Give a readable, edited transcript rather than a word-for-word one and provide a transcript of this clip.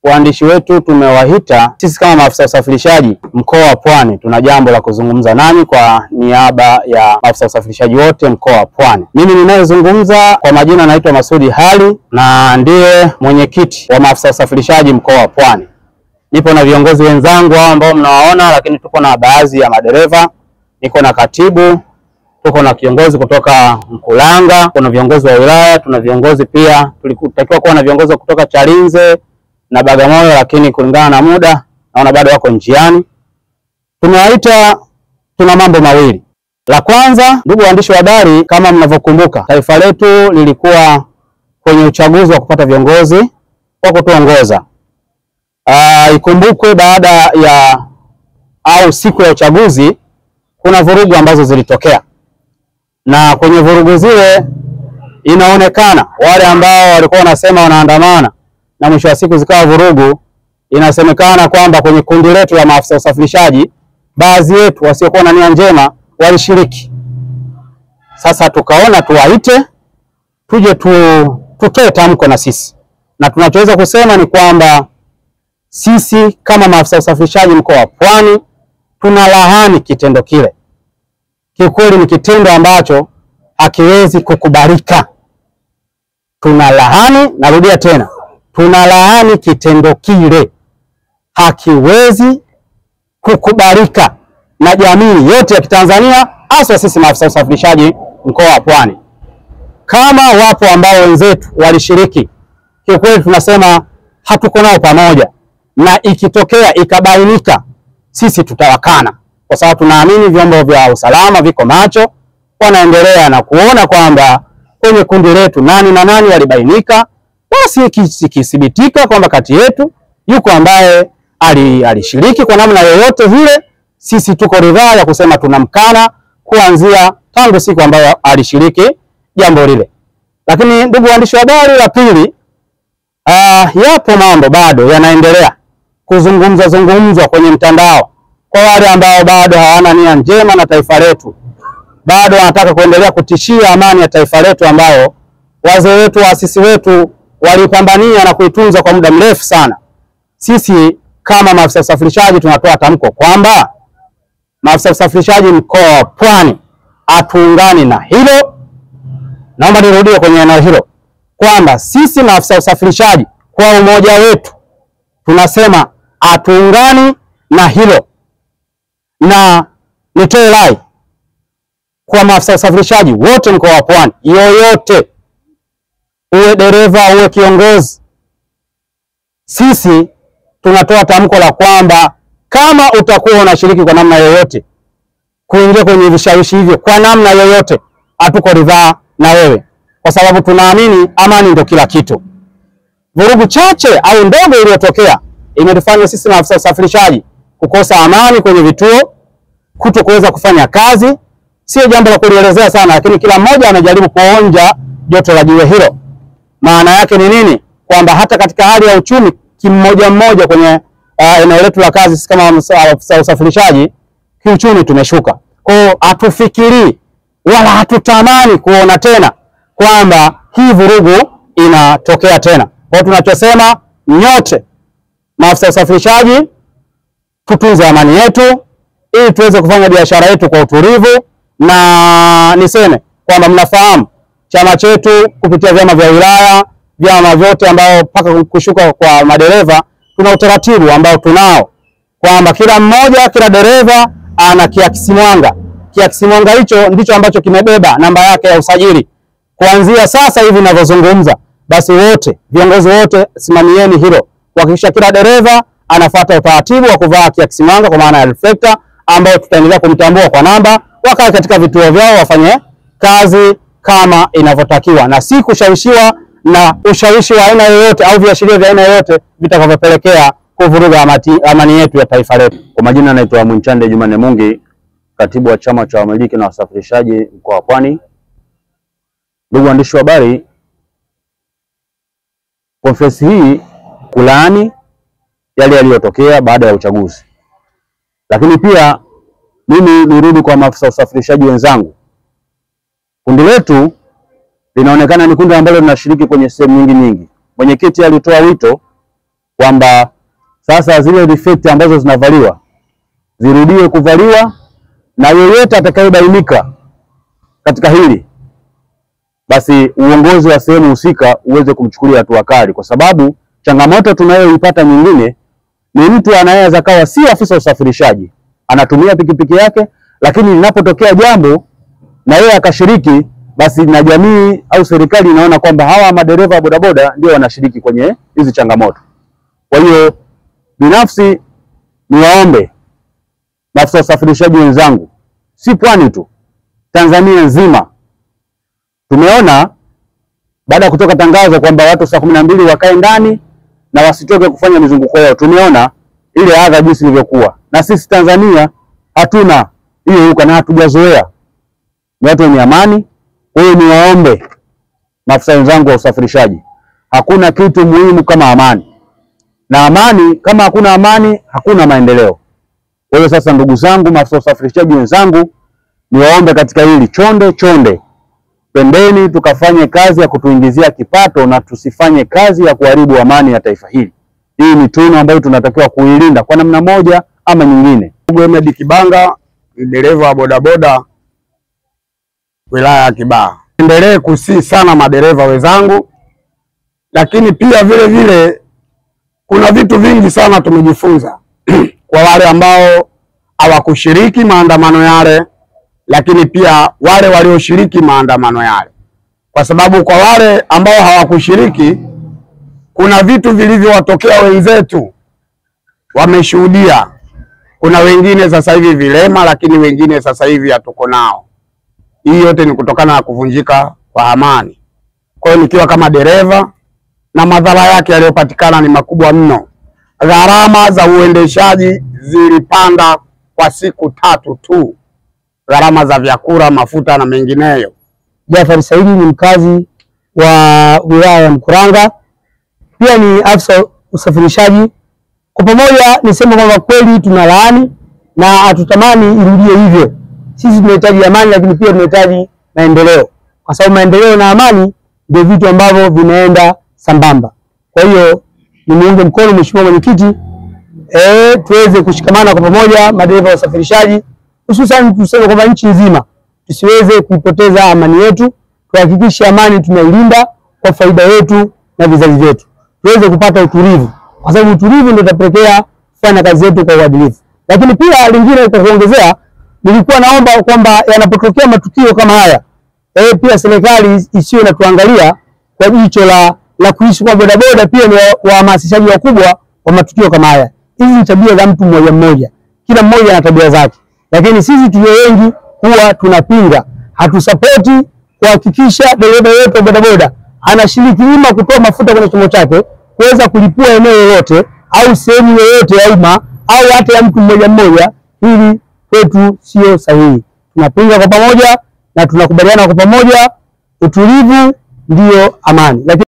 Waandishi wetu tumewahita. Sisi kama maafisa usafirishaji mkoa wa Pwani tuna jambo la kuzungumza nani kwa niaba ya maafisa usafirishaji wote mkoa wa Pwani. Mimi ninayezungumza kwa majina naitwa Masudi Hali na ndiye mwenyekiti wa maafisa usafirishaji mkoa wa Pwani. Nipo na viongozi wenzangu ambao mnawaona, lakini tuko na baadhi ya madereva, niko na katibu, tuko na kiongozi kutoka Mkulanga, kuna viongozi wa wilaya, tuna viongozi pia, tulitakiwa kuwa na viongozi kutoka Chalinze na Bagamoyo, lakini kulingana na muda naona bado wako njiani. Tumewaita, tuna mambo mawili. La kwanza, ndugu waandishi wa habari, kama mnavyokumbuka, taifa letu lilikuwa kwenye uchaguzi wa kupata viongozi wa kutuongoza. Ikumbukwe baada ya siku ya uchaguzi kuna vurugu ambazo zilitokea. Na kwenye vurugu zile inaonekana wale ambao walikuwa wanasema wanaandamana na mwisho wa siku zikawa vurugu, inasemekana kwamba kwenye kundi letu la maafisa usafirishaji baadhi yetu wasiokuwa na nia njema walishiriki. Sasa tukaona tuwaite tuje tutoe tamko na sisi. Na tunachoweza kusema ni kwamba sisi kama maafisa usafirishaji mkoa wa Pwani tunalaani kitendo kile. Kiukweli ni kitendo ambacho hakiwezi kukubalika. Tunalaani, narudia tena, tunalaani kitendo kile. Hakiwezi kukubalika na jamii yote ya Kitanzania, hasa sisi maafisa usafirishaji mkoa wa Pwani. Kama wapo ambao wenzetu walishiriki, kiukweli tunasema hatuko nao pamoja, na ikitokea ikabainika sisi tutawakana, kwa sababu tunaamini vyombo vya usalama viko macho, wanaendelea na kuona kwamba kwenye kundi letu nani na nani walibainika. Basi ikithibitika kwamba kati yetu yuko ambaye alishiriki kwa namna yoyote vile, sisi tuko ridhaa ya kusema tunamkana kuanzia tangu siku ambayo alishiriki jambo lile. Lakini ndugu waandishi wa habari, la pili, yapo mambo bado yanaendelea kuzungumzwa kwenye mtandao kwa wale ambao bado hawana nia njema na taifa letu, bado wanataka kuendelea kutishia amani ya taifa letu ambayo wazee wetu, waasisi wetu walipambania na kuitunza kwa muda mrefu sana. Sisi kama maafisa usafirishaji tunatoa tamko kwamba maafisa usafirishaji mkoa wa Pwani hatuungani na hilo. Naomba nirudie kwenye eneo hilo kwamba sisi maafisa usafirishaji kwa umoja wetu tunasema hatuungani na hilo. Na nitoe rai kwa maafisa usafirishaji wote mkoa wa Pwani, yoyote, uwe dereva uwe kiongozi, sisi tunatoa tamko la kwamba kama utakuwa unashiriki kwa namna yoyote kuingia kwenye vishawishi hivyo kwa namna yoyote, hatuko ridhaa na wewe, kwa sababu tunaamini amani ndio kila kitu. Vurugu chache au ndogo iliyotokea imetufanya sisi maafisa usafirishaji kukosa amani kwenye vituo, kutokuweza kufanya kazi. Sio jambo la kulielezea sana, lakini kila mmoja anajaribu kuonja joto la jiwe hilo. Maana yake ni nini? Kwamba hata katika hali ya uchumi kimmoja mmoja kwenye eneo letu la kazi, sisi kama maafisa usafirishaji kiuchumi tumeshuka. Kwa hiyo hatufikiri wala hatutamani kuona tena kwamba hii vurugu inatokea tena. Kwa hiyo tunachosema nyote maafisa usafirishaji tutunze amani yetu ili tuweze kufanya biashara yetu kwa utulivu. Na niseme kwamba mnafahamu chama chetu kupitia vyama vya wilaya, vyama vyote ambao mpaka kushuka kwa madereva, tuna utaratibu ambao tunao kwamba kila dereva ana kiakisimwanga. Kiakisimwanga hicho ndicho ambacho kimebeba namba yake ya usajili. Kuanzia sasa hivi ninavyozungumza, basi wote viongozi wote simamieni hilo, kuhakikisha kila dereva anafuata utaratibu wa kuvaa kiakisimwanga kwa maana ya reflector, ambao tutaendelea kumtambua kwa namba, wakae katika vituo vyao wafanye kazi kama inavyotakiwa, na si kushawishiwa na ushawishi wa aina yoyote au viashiria vya aina yoyote vitakavyopelekea kuvuruga amani yetu ya taifa letu. Kwa majina naitwa Mwinchande Jumane Mungi, katibu wa chama cha wamiliki na wasafirishaji mkoa wa Pwani. Ndugu waandishi wa habari, konferensi hii kulaani yale yaliyotokea baada ya uchaguzi. Lakini pia mimi nirudi kwa maafisa usafirishaji wenzangu. Kundi letu linaonekana ni kundi ambalo linashiriki kwenye sehemu nyingi. Mwenyekiti alitoa wito kwamba sasa zile reflector ambazo zinavaliwa zirudie kuvaliwa, na yeyote atakayebainika katika hili basi uongozi wa sehemu husika uweze kumchukulia hatua kali, kwa sababu changamoto tunayoipata nyingine ni mtu anaweza kawa si afisa usafirishaji, anatumia pikipiki yake, lakini linapotokea jambo na yeye akashiriki, basi na jamii au serikali inaona kwamba hawa madereva wa bodaboda ndio wanashiriki kwenye hizi changamoto. Kwa hiyo binafsi niwaombe maafisa usafirishaji wenzangu, si Pwani tu, Tanzania nzima. Tumeona baada ya kutoka tangazo kwamba watu saa 12 wakae ndani na wasitoke kufanya mizunguko yao, tumeona ile adha jinsi ilivyokuwa, na sisi Tanzania hatuna hiyo huko na hatujazoea, ni watu wenye amani. Kwa hiyo niwaombe maafisa wenzangu wa usafirishaji, hakuna kitu muhimu kama amani, na amani, kama hakuna amani hakuna maendeleo. Kwa hiyo sasa, ndugu zangu maafisa usafirishaji wenzangu, niwaombe katika hili chonde, pendeni tukafanye kazi ya kutuingizia kipato na tusifanye kazi ya kuharibu amani ya taifa hili. Hii ni tunu ambayo tunatakiwa kuilinda kwa namna moja ama nyingine. Ahmed Kibanga, dereva wa bodaboda wilaya ya Kibaha. Endelee kusii sana madereva wenzangu, lakini pia vile vile kuna vitu vingi sana tumejifunza kwa wale ambao hawakushiriki maandamano yale, lakini pia wale walioshiriki maandamano yale, kwa sababu kwa wale ambao hawakushiriki kuna vitu vilivyowatokea wenzetu, wameshuhudia. Kuna wengine sasa hivi vilema, lakini wengine sasa hivi hatuko nao. Hii yote ni kutokana na kuvunjika kwa amani. Kwa hiyo nikiwa kama dereva, na madhara yake yaliyopatikana ni makubwa mno. Gharama za uendeshaji zilipanda kwa siku 3 tu, gharama za vyakula, mafuta na mengineyo. Jafari Saidi ni mkazi wa wilaya ya Mkuranga, pia ni afisa usafirishaji. Kwa pamoja nisema kwamba kweli tunalaani na hatutamani irudie hivyo. Sisi tunahitaji amani, lakini pia tunahitaji maendeleo, kwa sababu maendeleo na amani ndio vitu ambavyo vinaenda sambamba. Kwa hiyo nimuunge mkono mheshimiwa mwenyekiti, tuweze kushikamana kwa pamoja madereva wa usafirishaji, hususan tuseme kwamba nchi nzima tusiweze kuipoteza amani yetu. Tuhakikishe amani tunailinda kwa faida yetu na vizazi vyetu, tuweze kupata utulivu, kwa sababu utulivu ndio utapelekea kufanya kazi yetu kwa uadilifu. Lakini pia lingine kwa kuongezea, nilikuwa naomba kwamba yanapotokea matukio kama haya, pia serikali isiwe inatuangalia kwa jicho la kuishi kwa bodaboda, pia ni wahamasishaji wakubwa wa matukio kama haya. Hizi ni tabia za mtu mmoja mmoja, kila mmoja ana tabia zake, lakini sisi tulio wengi huwa tunapinga, hatusapoti kuhakikisha dereva yetu wa bodaboda anashiriki ima kutoa mafuta kwenye chombo chake kuweza kulipua eneo lolote au sehemu yoyote ya umma au hata ya mtu mmoja mmoja. Hili kwetu sio sahihi. Tunapinga kwa pamoja na tunakubaliana kwa pamoja, utulivu ndio amani.